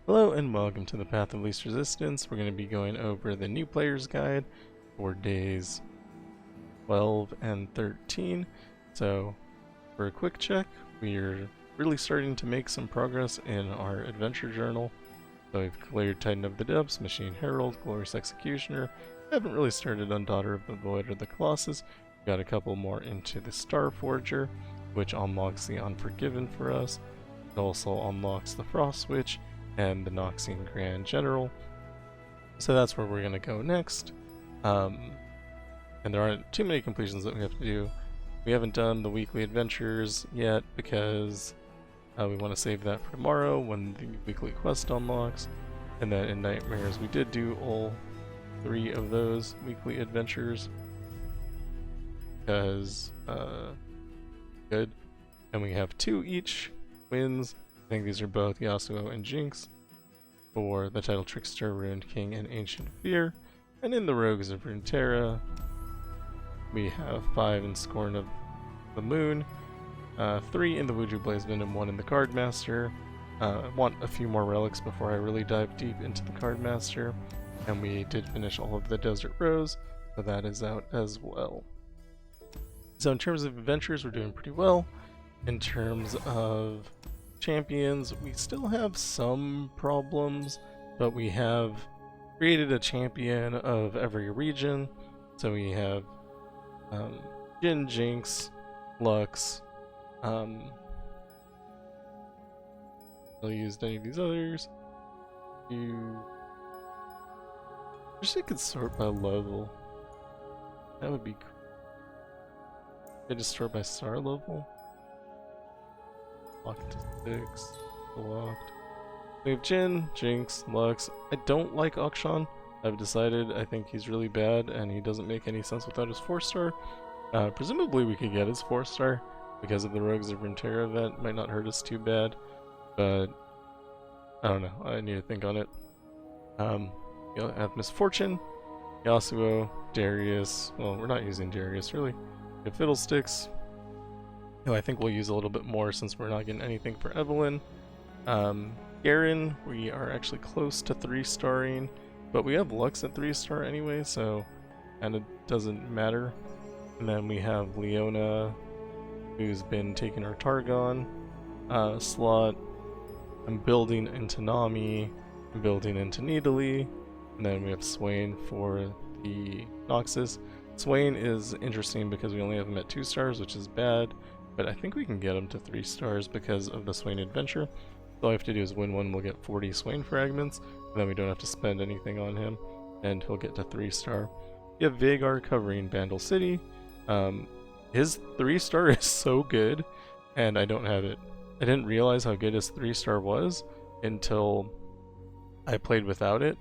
Hello and welcome to the Path of Least Resistance. We're going to be going over the new player's guide for days 12 and 13. So for a quick check, we're really starting to make some progress in our adventure journal. So we've cleared Titan of the Depths, Machine Herald, Glorious Executioner. Haven't really started on Daughter of the Void or the Colossus. We've got a couple more into the Star Forger, which unlocks the Unforgiven for us. It also unlocks the Frost Switch and the Noxian Grand General. So that's where we're going to go next. And there aren't too many completions that we have to do. We haven't done the weekly adventures yet because we want to save that for tomorrow when the weekly quest unlocks. And then in Nightmares we did do all 3 of those weekly adventures because good. And we have 2 each wins. I think these are both Yasuo and Jinx for the title Trickster, Ruined King, and Ancient Fear. And in the Rogues of Runeterra, we have 5 in Scorn of the Moon, 3 in the Wuju Blazeman, and 1 in the Cardmaster. I want a few more relics before I really dive deep into the Cardmaster. And we did finish all of the Desert Rose, so that is out as well. So in terms of adventures, we're doing pretty well. In terms of champions, we still have some problems, but we have created a champion of every region. So we have Jhin, Jinx, Lux. Really used any of these others. I wish I could sort by level. That would be cool. I just sort by star level. Locked to 6. Locked. We have Jhin, Jinx, Lux. I don't like Akshan. I've decided I think he's really bad and he doesn't make any sense without his 4-star. Presumably we could get his 4-star because of the Rogues of Runeterra event. Might not hurt us too bad, but I don't know. I need to think on it. You'll have Misfortune, Yasuo, Darius. Well, we're not using Darius really. We have Fiddlesticks, who I think we'll use a little bit more since we're not getting anything for Evelyn. Garen, we are actually close to 3-starring, but we have Lux at 3-star anyway, so kinda doesn't matter. And then we have Leona, who's been taking our Targon slot. I'm building into Nami, I'm building into Nidalee, and then we have Swain for the Noxus. Swain is interesting because we only have him at 2 stars, which is bad, but I think we can get him to 3 stars because of the Swain adventure. All I have to do is win one, we'll get 40 Swain fragments, and then we don't have to spend anything on him, and he'll get to 3-star. You have Vhagar covering Bandle City. His 3-star is so good, and I don't have it. I didn't realize how good his 3-star was until I played without it.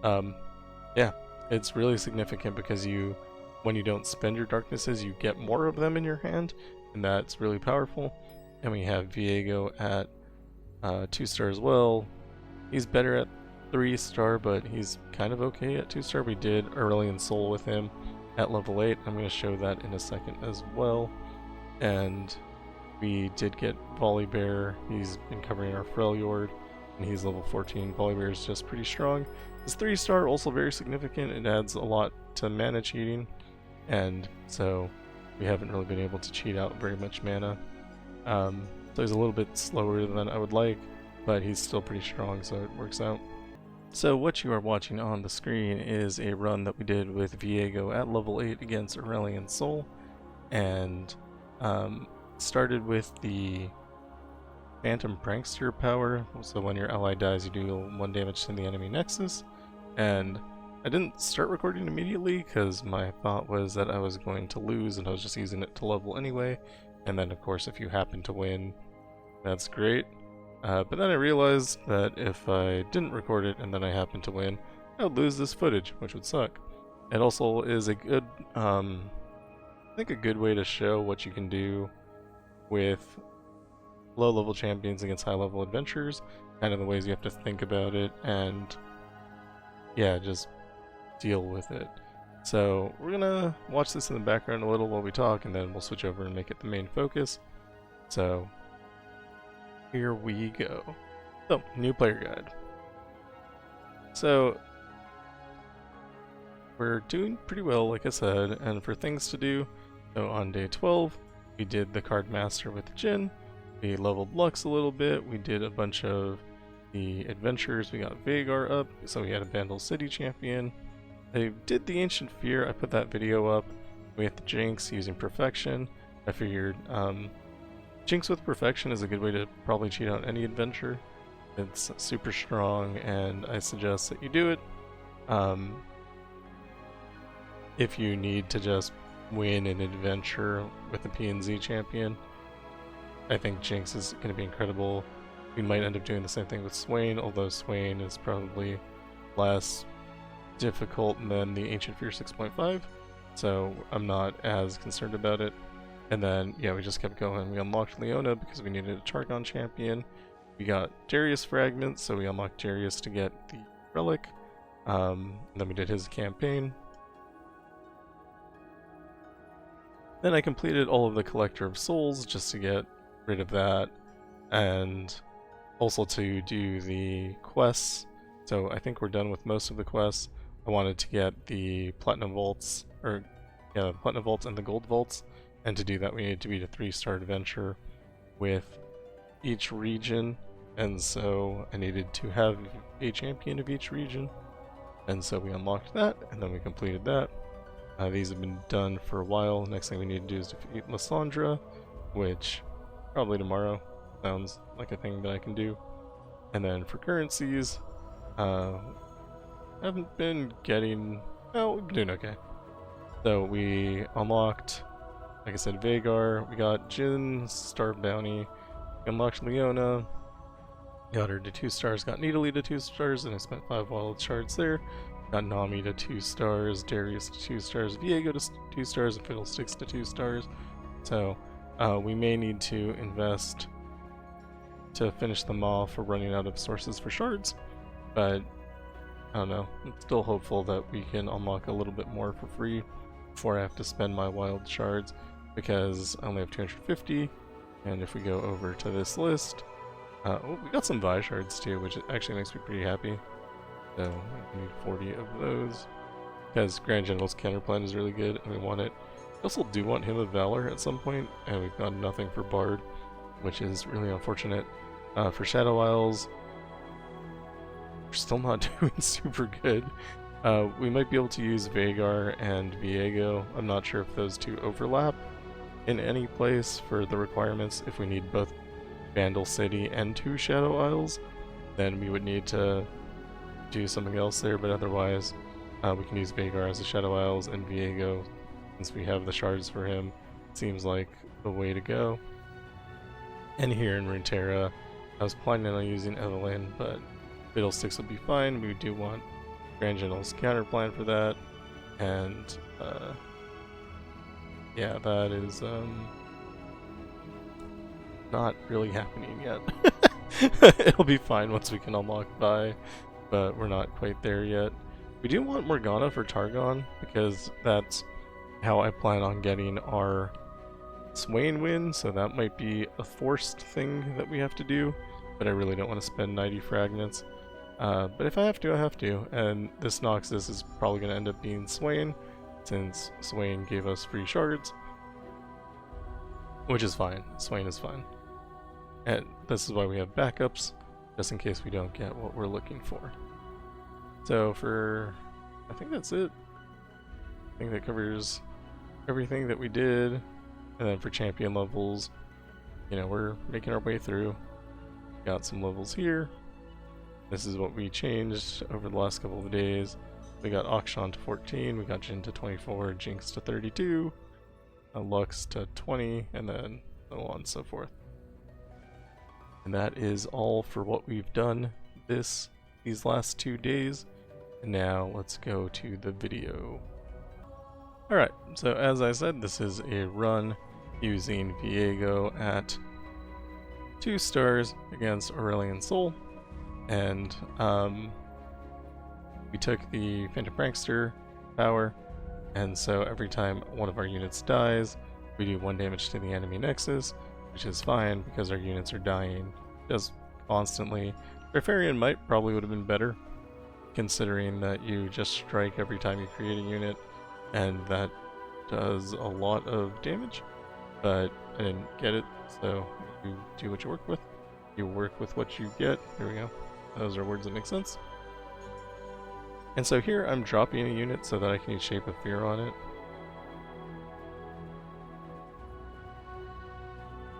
Yeah, it's really significant because when you don't spend your darknesses, you get more of them in your hand, and that's really powerful. And we have Viego at 2-star as well. He's better at 3-star, but he's kind of okay at 2-star. We did Aurelion Sol with him at level 8. I'm going to show that in a second as well. And we did get Volibear. He's been covering our Freljord, and he's level 14. Volibear is just pretty strong. His 3-star also very significant. It adds a lot to mana cheating, and so we haven't really been able to cheat out very much mana. So he's a little bit slower than I would like, but he's still pretty strong, so it works out. So what you are watching on the screen is a run that we did with Viego at level 8 against Aurelion Sol, and started with the Phantom Prankster power. So when your ally dies, you do 1 damage to the enemy nexus. And I didn't start recording immediately because my thought was that I was going to lose and I was just using it to level anyway. And then of course if you happen to win, that's great. But then I realized that if I didn't record it and then I happened to win, I would lose this footage, which would suck. It also is a good, I think a good way to show what you can do with low-level champions against high-level adventurers, kind of the ways you have to think about it, and yeah, just deal with it. So we're gonna watch this in the background a little while we talk, and then we'll switch over and make it the main focus. So here we go. So, new player guide. So we're doing pretty well, like I said, and for things to do, so on day 12, we did the card master with Jin, we leveled Lux a little bit, we did a bunch of the adventures, we got Vhagar up, so we had a Vandal City champion. I did the Ancient Fear, I put that video up. We had the Jinx using Perfection. I figured Jinx with Perfection is a good way to probably cheat out any adventure. It's super strong, and I suggest that you do it. If you need to just win an adventure with the PNZ champion, I think Jinx is going to be incredible. We might end up doing the same thing with Swain, although Swain is probably less difficult than the Ancient Fear 6.5, so I'm not as concerned about it. And then, yeah, we just kept going. We unlocked Leona because we needed a Targon champion. We got Darius fragments, so we unlocked Darius to get the relic. Then we did his campaign. Then I completed all of the Collector of Souls just to get rid of that, and also to do the quests. So I think we're done with most of the quests. I wanted to get the Platinum Vaults, or yeah, the Platinum Vaults and the Gold Vaults, and to do that we needed to beat a 3-star adventure with each region, and so I needed to have a champion of each region, and so we unlocked that, and then we completed that. These have been done for a while. Next thing we need to do is defeat Lysandra, which probably tomorrow. Sounds like a thing that I can do. And then for currencies, haven't been getting... well, we've been doing okay. So we unlocked, like I said, Vhagar. We got Jin, Star Bounty. We unlocked Leona. Got her to 2 stars. Got Nidalee to 2 stars, and I spent 5 wild shards there. Got Nami to 2 stars, Darius to 2 stars, Viego to 2 stars, and Fiddlesticks to 2 stars. So we may need to invest to finish them off. We're running out of sources for shards, but I don't know. I'm still hopeful that we can unlock a little bit more for free before I have to spend my wild shards, because I only have 250, and if we go over to this list, oh, we got some Vi shards too, which actually makes me pretty happy. So we need 40 of those, because Grand General's counterplan is really good, and we want it. We also do want Hymn of Valor at some point, and we've got nothing for Bard, which is really unfortunate. For Shadow Isles, we're still not doing super good. We might be able to use Vhagar and Viego. I'm not sure if those two overlap in any place for the requirements. If we need both Vandal City and 2 Shadow Isles, then we would need to do something else there, but otherwise we can use Vhagar as the Shadow Isles, and Viego, since we have the shards for him, seems like the way to go. And here in Runeterra, I was planning on using Evelyn, but Fiddlesticks would be fine. We do want Grand General's counterplan for that, and yeah, that is not really happening yet. It'll be fine once we can unlock Vi, but we're not quite there yet. We do want Morgana for Targon, because that's how I plan on getting our Swain win, so that might be a forced thing that we have to do, but I really don't want to spend 90 fragments. But if I have to, I have to, and this Noxus is probably going to end up being Swain, since Swain gave us free shards, which is fine. Swain is fine. And this is why we have backups, just in case we don't get what we're looking for. So I think that's it. I think that covers everything that we did. And then for champion levels, you know, we're making our way through. Got some levels here. This is what we changed over the last couple of days. We got Akshan to 14, we got Jin to 24, Jinx to 32, Lux to 20, and then so on and so forth. And that is all for what we've done these last 2 days. And now let's go to the video. Alright, so as I said, this is a run using Viego at 2 stars against Aurelion Sol. And we took the Phantom Prankster power, and so every time one of our units dies, we do 1 damage to the enemy nexus, which is fine because our units are dying just constantly. Rifarian Might probably would have been better, considering that you just strike every time you create a unit, and that does a lot of damage, but I didn't get it, so you do what you work with. You work with what you get. There we go. Those are words that make sense. And so here I'm dropping a unit so that I can use Shape of Fear on it.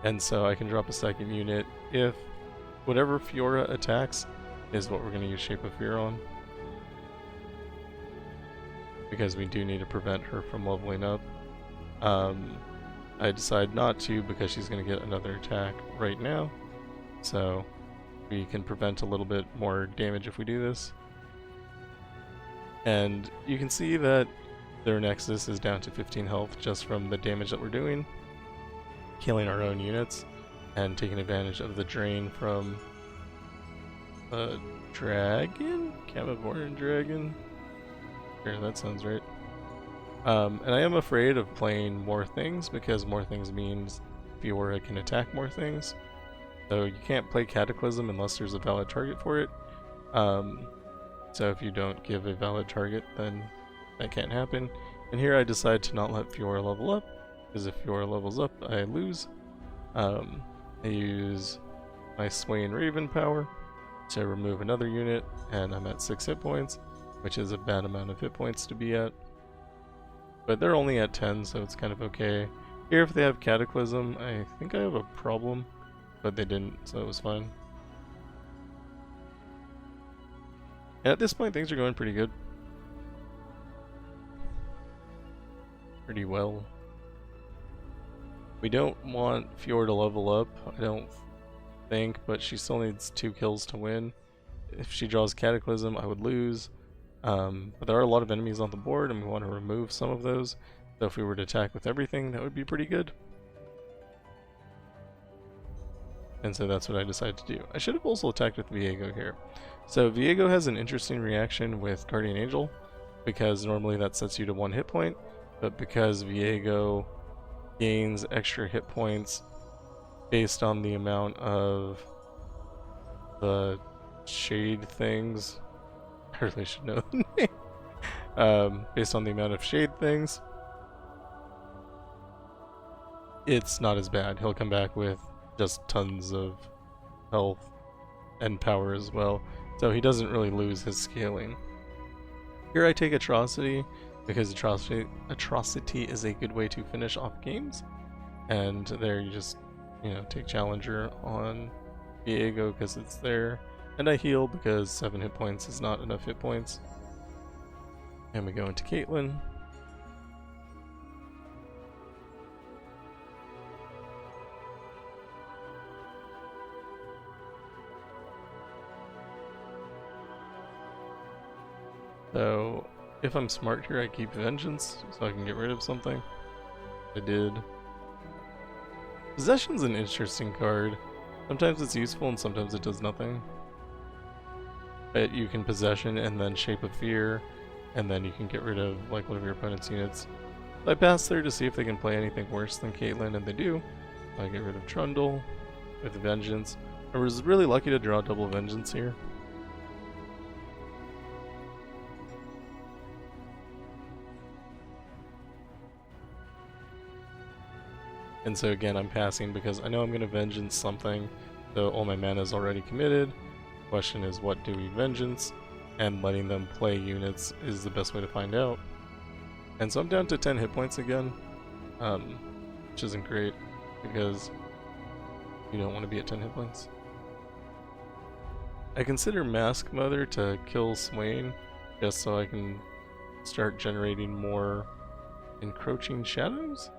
And so I can drop a second unit if whatever Fiora attacks is what we're going to use Shape of Fear on. Because we do need to prevent her from leveling up. I decide not to because she's going to get another attack right now. So we can prevent a little bit more damage if we do this. And you can see that their Nexus is down to 15 health just from the damage that we're doing. Killing our own units and taking advantage of the drain from a dragon? Camavorn dragon? Sure, that sounds right. And I am afraid of playing more things because more things means Fiora can attack more things. So you can't play Cataclysm unless there's a valid target for it. So if you don't give a valid target, then that can't happen. And here I decide to not let Fiora level up, because if Fiora levels up, I lose. I use my Sway and Raven power to remove another unit, and I'm at 6 hit points, which is a bad amount of hit points to be at. But they're only at 10, so it's kind of okay. Here, if they have Cataclysm, I think I have a problem, but they didn't, so it was fine. And at this point, things are going pretty good. Pretty well. We don't want Fiora to level up, I don't think, but she still needs 2 kills to win. If she draws Cataclysm, I would lose. But there are a lot of enemies on the board, and we want to remove some of those. So if we were to attack with everything, that would be pretty good. And so that's what I decided to do. I should have also attacked with Viego here. So Viego has an interesting reaction with Guardian Angel, because normally that sets you to 1 hit point, but because Viego gains extra hit points based on the amount of the shade things. I really should know the name. Based on the amount of shade things, it's not as bad. He'll come back with just tons of health and power as well, so he doesn't really lose his scaling. Here I take Atrocity, because Atrocity is a good way to finish off games, and there you just, take Challenger on Viego because it's there, and I heal because 7 hit points is not enough hit points. And we go into Caitlyn. So, if I'm smart here, I keep Vengeance so I can get rid of something. I did. Possession's an interesting card. Sometimes it's useful and sometimes it does nothing. But you can Possession and then Shape of Fear, and then you can get rid of like one of your opponent's units. So I pass there to see if they can play anything worse than Caitlyn, and they do. So I get rid of Trundle with Vengeance. I was really lucky to draw double Vengeance here. And so again, I'm passing because I know I'm going to Vengeance something, so all my mana is already committed. Question is, what do we Vengeance? And letting them play units is the best way to find out. And so I'm down to 10 hit points again, which isn't great because you don't want to be at 10 hit points. I consider Mask Mother to kill Swain just so I can start generating more encroaching shadows.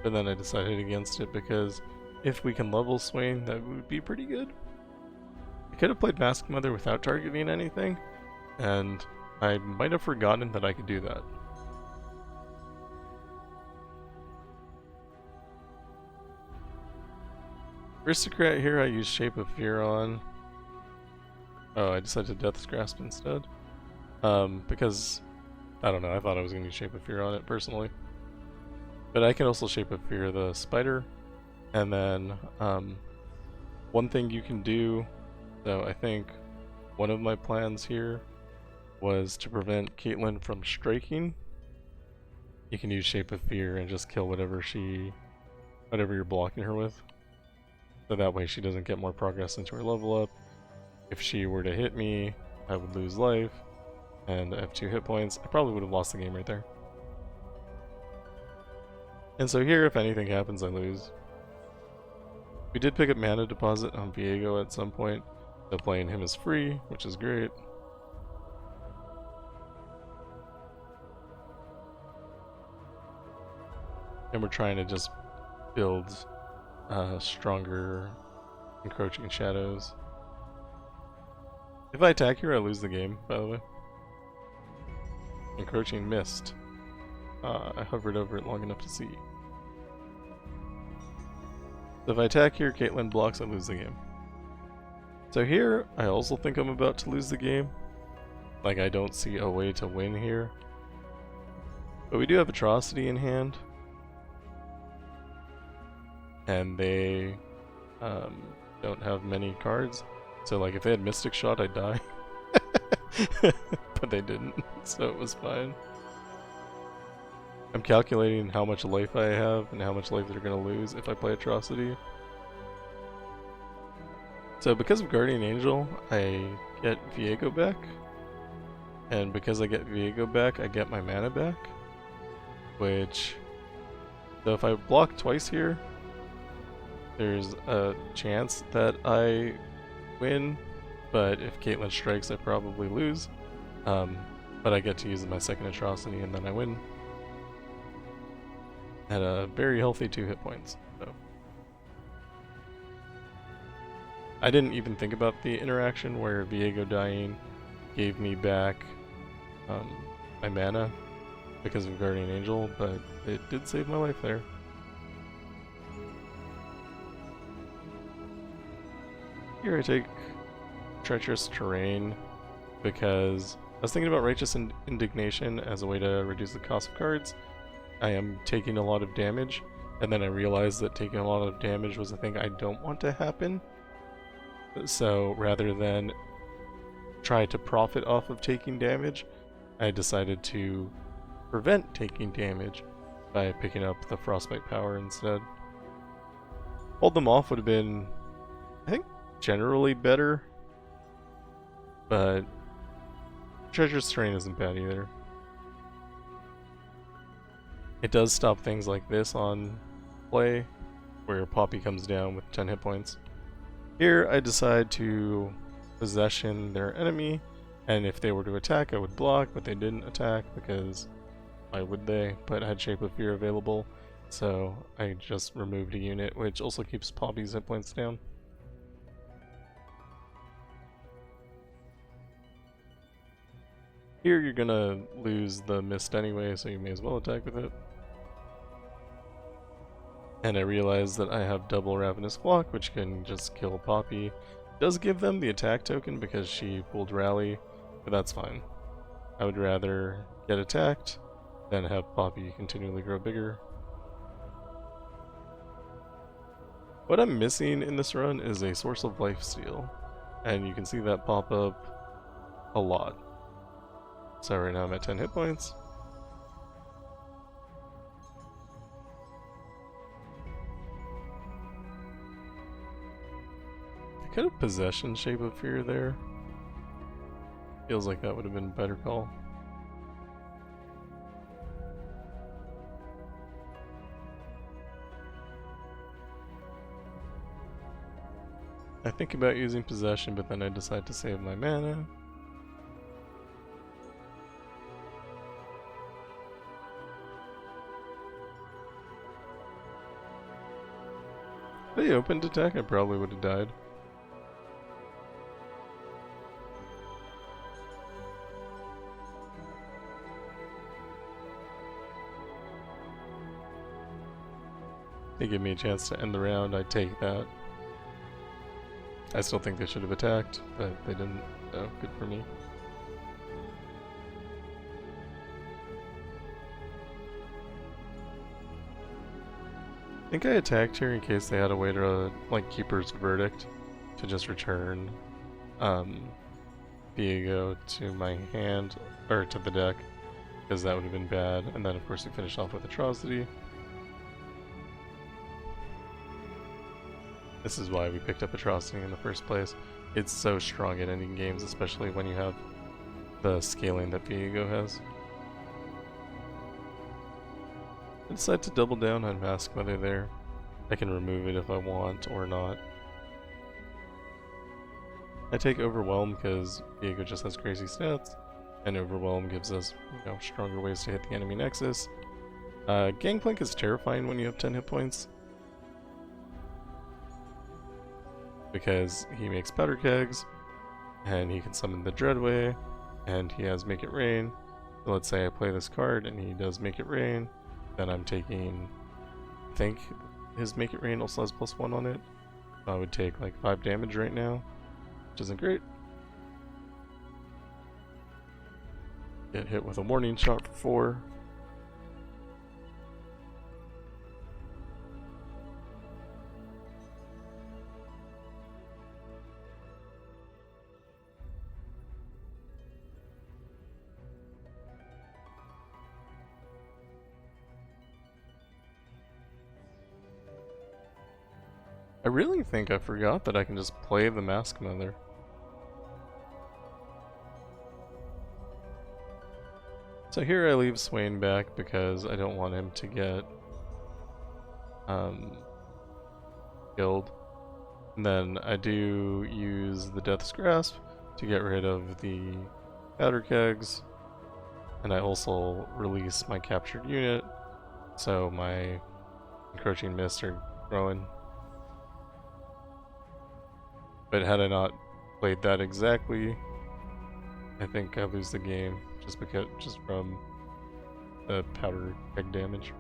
But then I decided against it because if we can level Swain, that would be pretty good. I could have played Mask Mother without targeting anything, and I might have forgotten that I could do that. Aristocrat here I use Shape of Fear on. Oh, I decided Death's Grasp instead. Because, I don't know, I thought I was going to use Shape of Fear on it personally. But I can also Shape of Fear the spider, and then one thing you can do, so I think one of my plans here was to prevent Caitlyn from striking. You can use Shape of Fear and just kill whatever you're blocking her with. So that way she doesn't get more progress into her level up. If she were to hit me, I would lose life, and I have 2 hit points. I probably would have lost the game right there. And so here, if anything happens, I lose. We did pick up Mana Deposit on Viego at some point, so playing him is free, which is great. And we're trying to just build stronger encroaching shadows. If I attack here, I lose the game, by the way. Encroaching Mist. I hovered over it long enough to see. So if I attack here, Caitlyn blocks, I lose the game. So here, I also think I'm about to lose the game. Like, I don't see a way to win here. But we do have Atrocity in hand. And they don't have many cards. So like if they had Mystic Shot, I'd die. But they didn't, so it was fine. I'm calculating how much life I have and how much life they're going to lose if I play Atrocity. So because of Guardian Angel, I get Viego back. And because I get Viego back, I get my mana back. Which... So if I block twice here, there's a chance that I win, but if Caitlyn strikes, I probably lose. But I get to use my second Atrocity and then I win. At a very healthy 2 hit points. So I didn't even think about the interaction where Viego dying gave me back my mana because of Guardian Angel, but it did save my life there. Here I take Treacherous Terrain because I was thinking about Righteous Indignation as a way to reduce the cost of cards. I am taking a lot of damage, and then I realized that taking a lot of damage was a thing I don't want to happen. So rather than try to profit off of taking damage, I decided to prevent taking damage by picking up the Frostbite power instead. Hold them off would have been, I think, generally better, but Treacherous Terrain isn't bad either. It does stop things like this on play, where Poppy comes down with 10 hit points. Here I decide to possession their enemy, and if they were to attack I would block, but they didn't attack because why would they? But I had Shape of Fear available, so I just removed a unit, which also keeps Poppy's hit points down. Here you're gonna lose the mist anyway, so you may as well attack with it. And I realize that I have double Ravenous Flock, which can just kill Poppy. It does give them the attack token because she pulled Rally, but that's fine. I would rather get attacked than have Poppy continually grow bigger. What I'm missing in this run is a Source of Lifesteal, and you can see that pop up a lot. So right now I'm at 10 hit points. I could have Possession Shape of Fear there. Feels like that would have been a better call. I think about using Possession, but then I decide to save my mana. If they opened attack, I probably would have died. They give me a chance to end the round, I'd take that. I still think they should have attacked, but they didn't, so good for me. I think I attacked here in case they had a way to, like, Keeper's Verdict to just return Viego to my hand, or to the deck, because that would have been bad. And then of course we finish off with Atrocity. This is why we picked up Atrocity in the first place. It's so strong at ending games, especially when you have the scaling that Viego has. I decide to double down on Mask Mother there. I can remove it if I want or not. I take Overwhelm because Viego just has crazy stats, and Overwhelm gives us, you know, stronger ways to hit the enemy nexus. Gangplank is terrifying when you have 10 hit points, because he makes powder kegs, and he can summon the Dreadway, and he has Make It Rain. So let's say I play this card and he does Make It Rain, then I'm taking, I think his Make It Rain also has +1 on it. So I would take like 5 damage right now, which isn't great. Get hit with a Warning Shot for 4. I really think I forgot that I can just play the Mask Mother. So here I leave Swain back because I don't want him to get killed. And then I do use the Death's Grasp to get rid of the powder kegs. And I also release my captured unit, so my encroaching mists are growing. But had I not played that exactly, I think I lose the game just from the powder keg damage.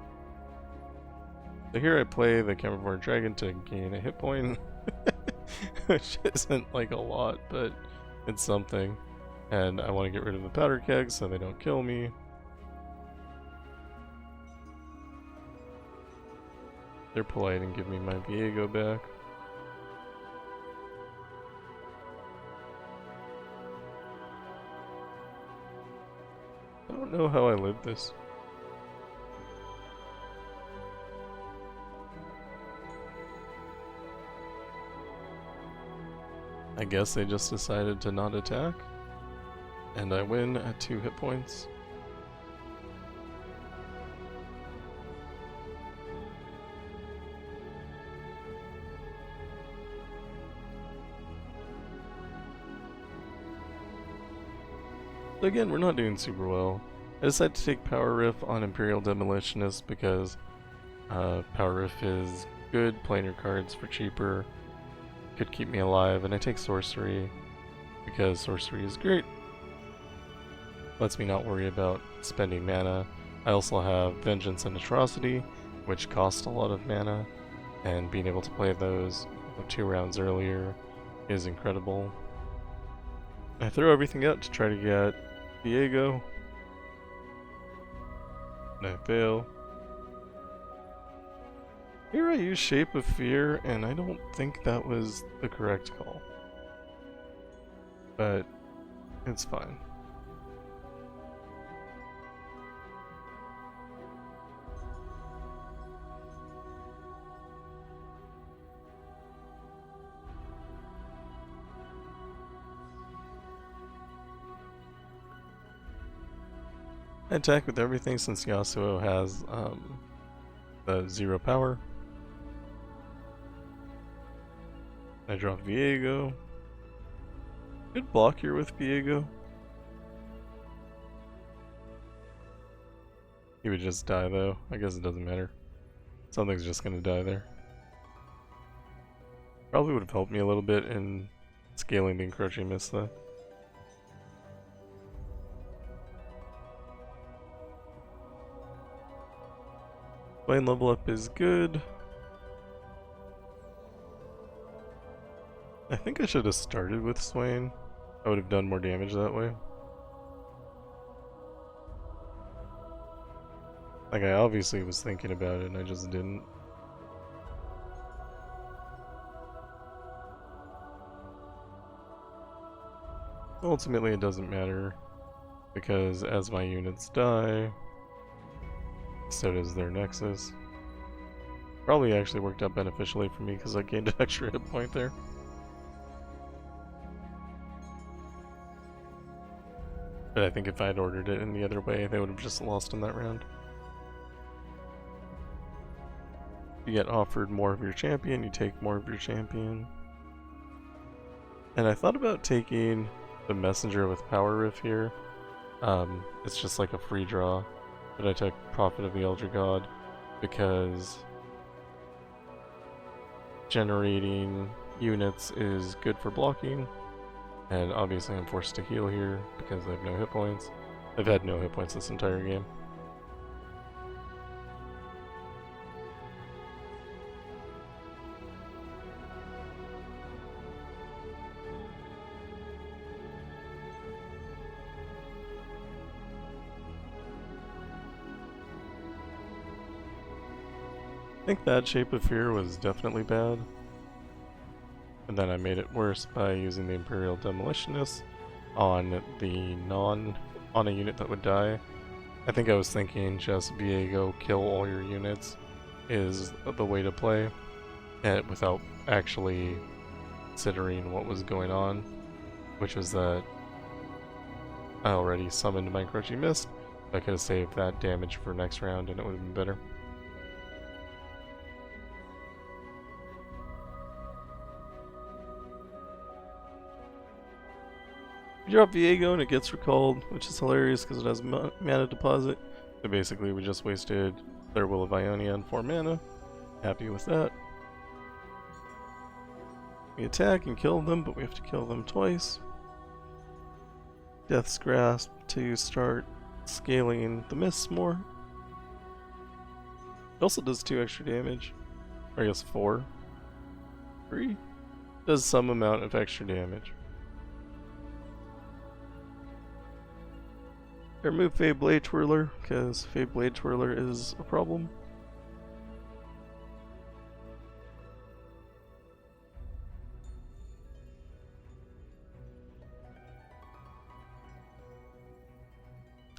So here I play the Cameroon Dragon to gain a hit point, which isn't like a lot, but it's something. And I want to get rid of the powder kegs so they don't kill me. They're polite and give me my Viego back. I don't know how I lived this. I guess they just decided to not attack, and I win at 2 hit points. So again, we're not doing super well. I decided to take Power Riff on Imperial Demolitionist because Power Riff is good, playing your cards for cheaper, could keep me alive, and I take Sorcery because Sorcery is great. Lets me not worry about spending mana. I also have Vengeance and Atrocity, which cost a lot of mana, and being able to play those 2 rounds earlier is incredible. I throw everything out to try to get Viego, and I fail. Here I use Shape of Fear, and I don't think that was the correct call. But it's fine. I attack with everything since Yasuo has the 0 power. I draw Viego. Good block here with Viego. He would just die though. I guess it doesn't matter. Something's just gonna die there. Probably would have helped me a little bit in scaling the encroaching mist though. Swain level up is good. I think I should have started with Swain. I would have done more damage that way. Like, I obviously was thinking about it and I just didn't. Ultimately, it doesn't matter, because as my units die, so does their Nexus. Probably actually worked out beneficially for me because I gained an extra hit point there. But I think if I had ordered it in the other way, they would have just lost in that round. You get offered more of your champion, you take more of your champion. And I thought about taking the Messenger with Power Riff here. It's just like a free draw. But I took Prophet of the Elder God because generating units is good for blocking. And obviously I'm forced to heal here because I have no hit points. I've had no hit points this entire game. I think that Shape of Fear was definitely bad. And then I made it worse by using the Imperial Demolitionist on a unit that would die. I think I was thinking just Viego, kill all your units is the way to play, and without actually considering what was going on, which was that I already summoned my Encroaching Mist. I could have saved that damage for next round and it would have been better. You drop Viego and it gets recalled, which is hilarious because it has mana deposit. So basically we just wasted their Will of Ionia and 4 mana. Happy with that. We attack and kill them, but we have to kill them twice. Death's Grasp to start scaling the mists more. It also does 2 extra damage. Or I guess 4. 3? Does some amount of extra damage. I remove Fade Blade Twirler, because Fade Blade Twirler is a problem.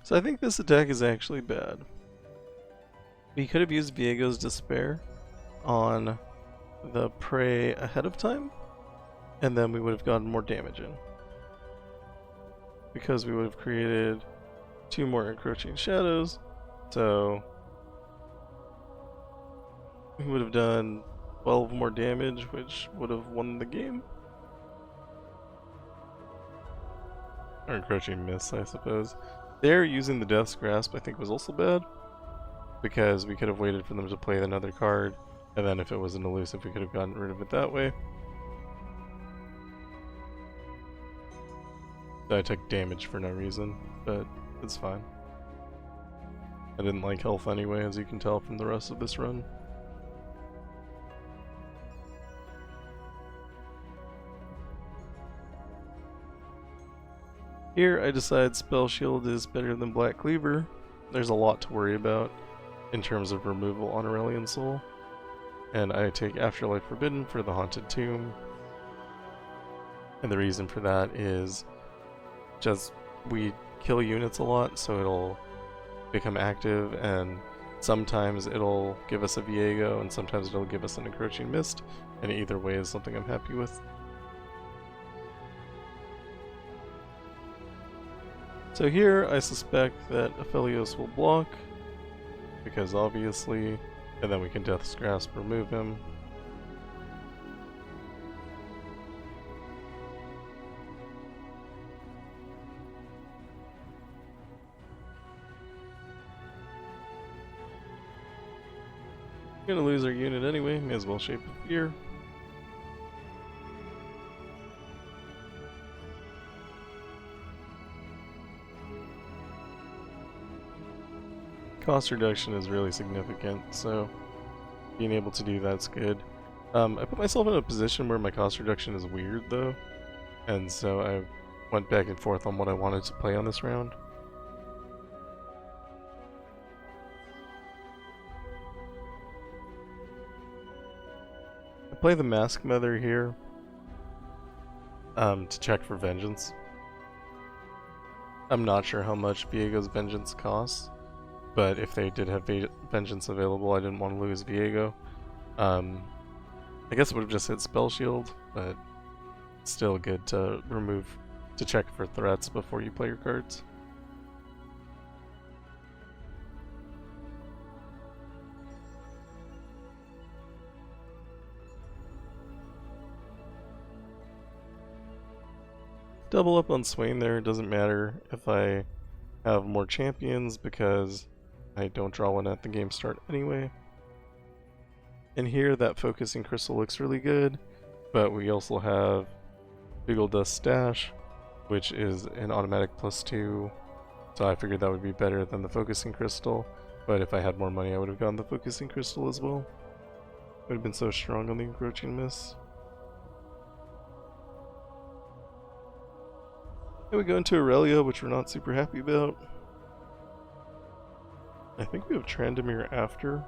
So I think this attack is actually bad. We could have used Viego's Despair on the prey ahead of time, and then we would have gotten more damage in. Because we would have created 2 more Encroaching Shadows, so we would have done 12 more damage, which would have won the game. Or Encroaching Miss, I suppose. There, using the Death's Grasp I think was also bad, because we could have waited for them to play another card, and then if it was an elusive we could have gotten rid of it that way. I took damage for no reason, but it's fine. I didn't like health anyway, as you can tell from the rest of this run. Here I decide Spell Shield is better than Black Cleaver. There's a lot to worry about in terms of removal on Aurelion Sol. And I take Afterlife Forbidden for the Haunted Tomb. And the reason for that is just we kill units a lot, so it'll become active, and sometimes it'll give us a Viego, and sometimes it'll give us an Encroaching Mist, and either way is something I'm happy with. So here I suspect that Aphelios will block, because obviously, and then we can Death's Grasp remove him. We're gonna lose our unit anyway, may as well Shape of Fear. Cost reduction is really significant, so being able to do that's good. I put myself in a position where my cost reduction is weird though, and so I went back and forth on what I wanted to play on this round. Play the Mask Mother here to check for Vengeance. I'm not sure how much Viego's Vengeance costs, but if they did have Vengeance available, I didn't want to lose Viego. I guess it would have just hit Spell Shield, but still good to check for threats before you play your cards. Double up on Swain there, doesn't matter if I have more champions because I don't draw one at the game start anyway. And here that Focusing Crystal looks really good, but we also have Beagle Dust Stash, which is an automatic +2, so I figured that would be better than the Focusing Crystal, but if I had more money I would have gotten the Focusing Crystal as well. Would have been so strong on the Encroaching Miss. And we go into Aurelia, which we're not super happy about. I think we have Trandamir after,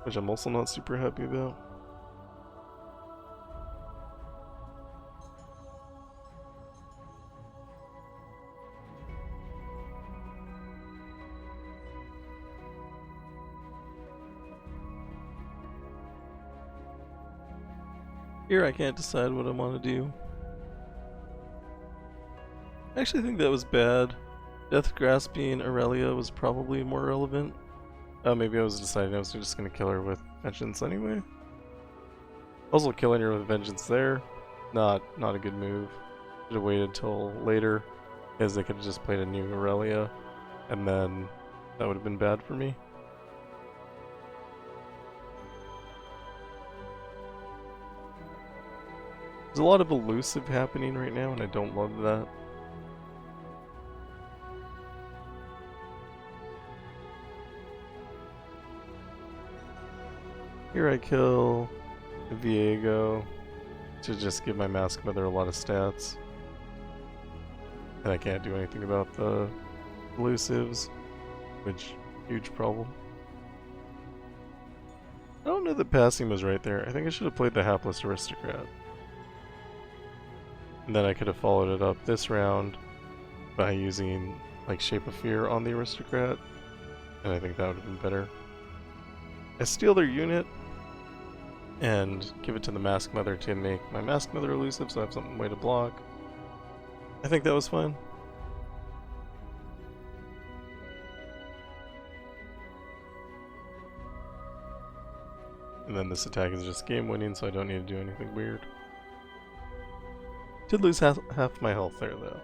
which I'm also not super happy about. Here I can't decide what I want to do. I actually think that was bad. Death Grasping Aurelia was probably more relevant. Maybe I was deciding I was just going to kill her with Vengeance anyway. Also killing her with Vengeance there, not a good move. Should have waited till later, because they could have just played a new Aurelia, and then that would have been bad for me. There's a lot of elusive happening right now, and I don't love that. Here I kill Viego to just give my Mask Mother a lot of stats. And I can't do anything about the elusives, which, huge problem. I don't know that passing was right there. I think I should have played the Hapless Aristocrat. And then I could have followed it up this round by using like Shape of Fear on the Aristocrat, and I think that would have been better. I steal their unit and give it to the Mask Mother to make my Mask Mother elusive so I have some way to block. I think that was fine. And then this attack is just game winning, so I don't need to do anything weird. Did lose half my health there though.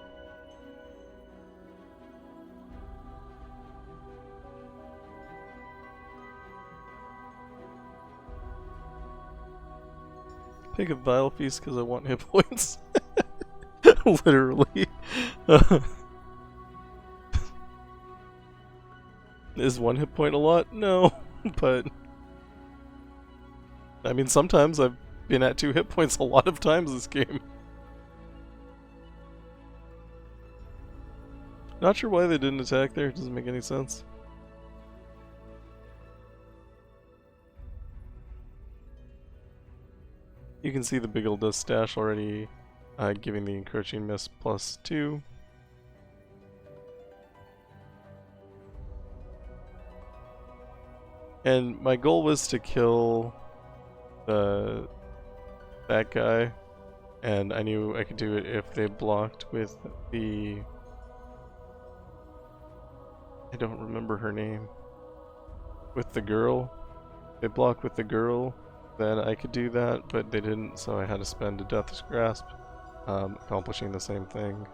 Pick a Vile Feast because I want hit points. Literally. Is 1 hit point a lot? No, but I mean sometimes I've been at 2 hit points a lot of times this game. Not sure why they didn't attack there, it doesn't make any sense. You can see the Big Ol' Dust Stash already giving the Encroaching Miss +2. And my goal was to kill that guy, and I knew I could do it if they blocked with the... I don't remember her name. With the girl. They blocked with the girl, then I could do that, but they didn't, so I had to spend a Death's Grasp, accomplishing the same thing.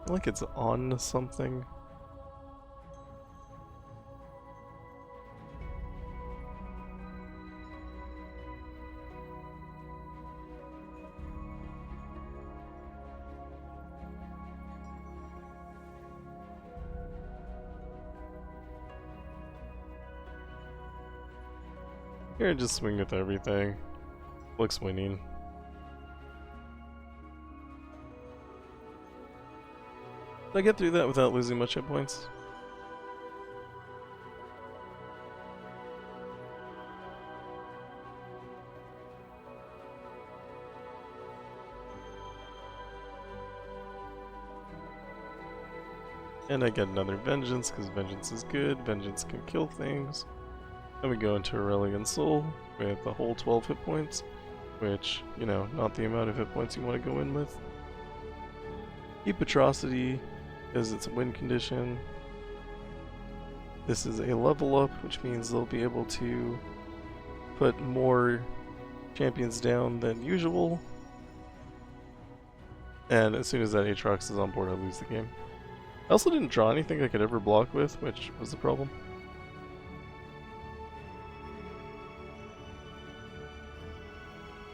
I feel like it's on something. Here, just swing with everything. Looks winning. Did I get through that without losing much hit points? And I get another Vengeance, because Vengeance is good. Vengeance can kill things. Then we go into Aurelion Sol with a whole 12 hit points, which, you know, not the amount of hit points you want to go in with. Keep Atrocity, because it's a win condition. This is a level up, which means they'll be able to put more champions down than usual. And as soon as that Aatrox is on board, I lose the game. I also didn't draw anything I could ever block with, which was the problem.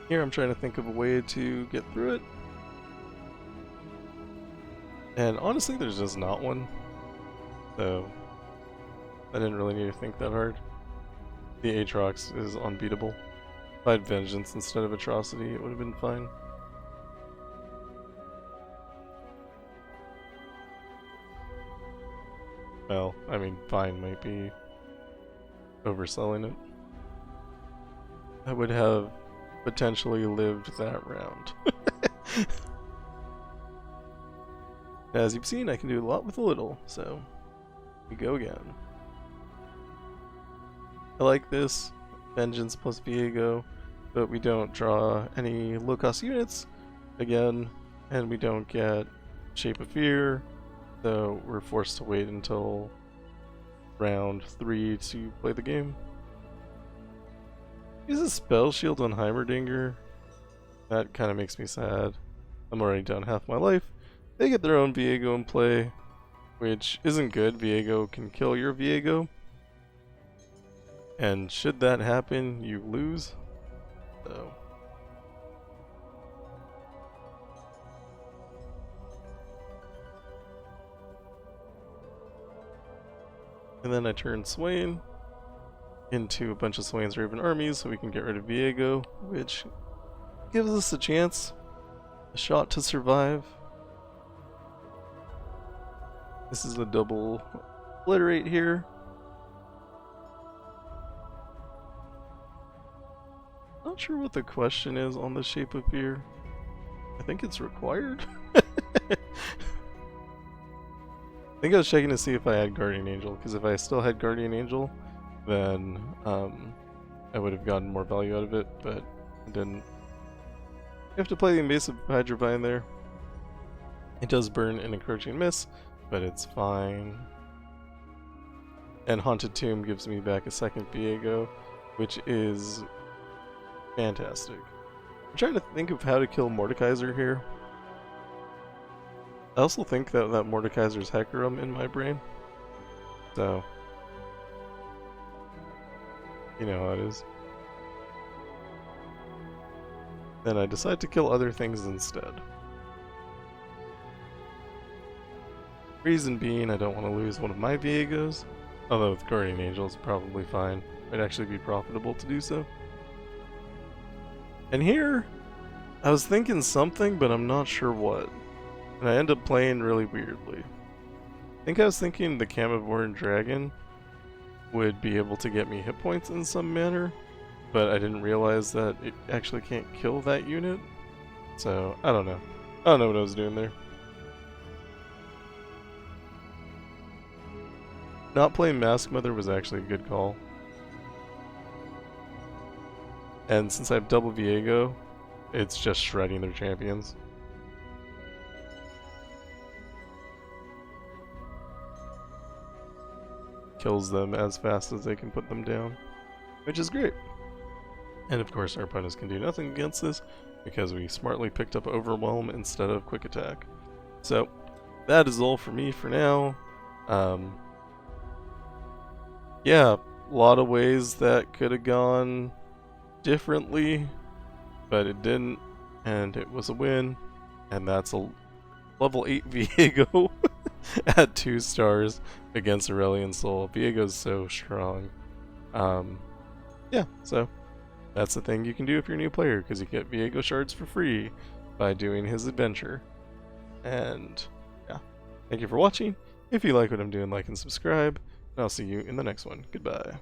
Here I'm trying to think of a way to get through it. And honestly, there's just not one. So I didn't really need to think that hard. The Aatrox is unbeatable. If I had Vengeance instead of Atrocity, it would have been fine. Well, I mean, fine might be overselling it. I would have potentially lived that round. As you've seen, I can do a lot with a little, so we go again. I like this, Vengeance plus Viego, but we don't draw any low-cost units again, and we don't get Shape of Fear, so we're forced to wait until round 3 to play the game. Use a Spell Shield on Heimerdinger. That kind of makes me sad. I'm already down half my life. They get their own Viego in play, which isn't good. Viego can kill your Viego. And should that happen, you lose. So and then I turn Swain into a bunch of Swain's Raven armies so we can get rid of Viego, which gives us a chance, a shot to survive. This is a double obliterate here. Not sure what the question is on the Shape of Fear. I think it's required. I think I was checking to see if I had Guardian Angel, because if I still had Guardian Angel, then I would have gotten more value out of it, but I didn't. You have to play the Invasive Hydrovine there. It does burn an Encroaching Miss, but it's fine. And Haunted Tomb gives me back a second Viego, which is fantastic. I'm trying to think of how to kill Mordekaiser here. I also think that Mordekaiser's Hecarim in my brain. So, you know how it is. Then I decide to kill other things instead. Reason being, I don't want to lose one of my Viegos. Although with Guardian Angel it's probably fine. Might actually be profitable to do so. And here, I was thinking something, but I'm not sure what. And I end up playing really weirdly. I think I was thinking the Camivorn Dragon would be able to get me hit points in some manner, but I didn't realize that it actually can't kill that unit. So, I don't know. I don't know what I was doing there. Not playing Mask Mother was actually a good call. And since I have double Viego, it's just shredding their champions. Kills them as fast as they can put them down, which is great. And of course our opponents can do nothing against this because we smartly picked up Overwhelm instead of Quick Attack. So that is all for me for now. Yeah, a lot of ways that could have gone differently, but it didn't, and it was a win, and that's a level 8 Viego at 2 stars against Aurelion Sol. Viego's so strong. Yeah, so that's the thing you can do if you're a new player, because you get Viego shards for free by doing his adventure. And yeah, thank you for watching. If you like what I'm doing, like and subscribe, and I'll see you in the next one. Goodbye.